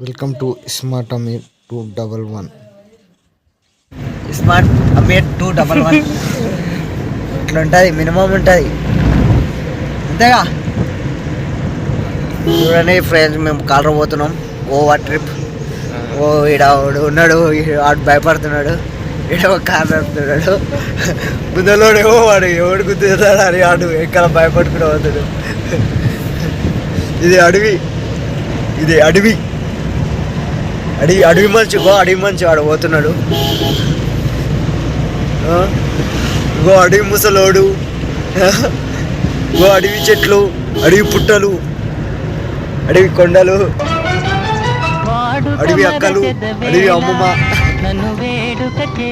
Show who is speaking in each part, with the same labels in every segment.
Speaker 1: Welcome to Smart Ameer 211.
Speaker 2: Smart Ameer 211 ఇట్లా ఉంటుంది, minimum ఉంటుంది అంతేగా. చూడండి ఫ్రెండ్స్, మేము కాలర్ పోతున్నాం గోవా ట్రిప్. ఈడ ఉన్నాడు, వాడు భయపడుతున్నాడు, ఈడ ఒక కార్ నడుపుతున్నాడు. ముందలోడు వాడు ఎవడు గుర్తున్నాడు అని వాడు ఎక్కడ భయపడుకుని పోతాడు. ఇది అడవి, ఇది అడవి అడవి అడవి మంచి అడవి మంచి వాడు పోతున్నాడు. గో అడవి ముసలోడు, గో అడవి చెట్లు, అడవి పుట్టలు, అడవి కొండలు, అడవి అక్కలు, అడవి అమ్మమ్మ,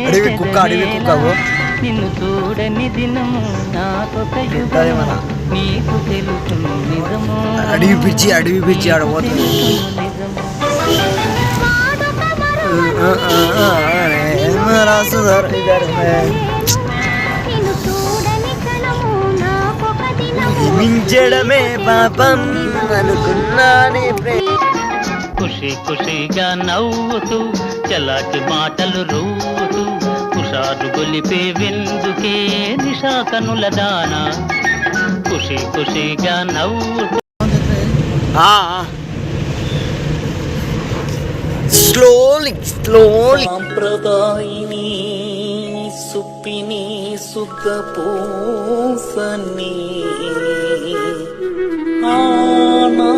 Speaker 2: అడవి కుక్క, అడవి కుక్క.
Speaker 3: నిన్ను చూడని దినము నాకొక మన
Speaker 2: అడవి పిచ్చి, అడవి పిచ్చి ఆడబోతుంది. మించడమే పాపం అనుకున్నానే.
Speaker 3: ఖుషి ఖుషిగా నవ్వుతూ చలాకి మాటలు రూతూ కుషారు గొలిపే విందుకే నిషా కనుల దానా. ఖుషి ఖుషిగా నవ్వుతూ
Speaker 2: స్లోలీ స్లోలీ
Speaker 3: సాంప్రదాయిని సుప్పిని సుఖపూసని ఆనా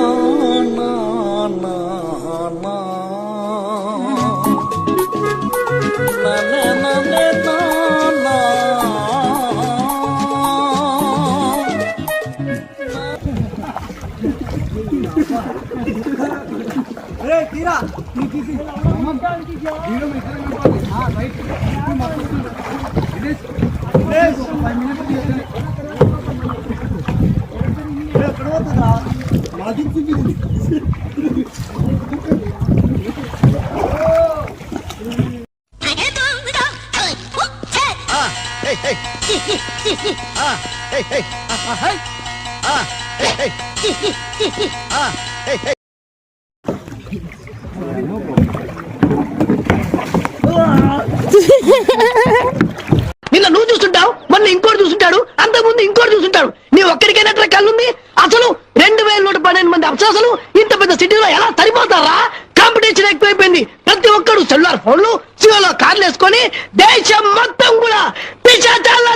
Speaker 4: నిన్న నువ్వు చూస్తుంటావు, మొన్న ఇంకోటి చూస్తుంటాడు, అంతకుముందు ఇంకోటి చూస్తుంటాడు. నీ ఒక్కడికైనా కళ్ళుంది? అసలు 2112 మంది అప్సరసలు ఇంత పెద్ద సిటీలో ఎలా సరిపోతారా? కాంపిటీషన్ ఎక్కువైపోయింది. ప్రతి ఒక్కడు సెల్యులార్ ఫోన్లు, సియోలో కార్లు వేసుకొని దేశం మొత్తం కూడా పిశాచాల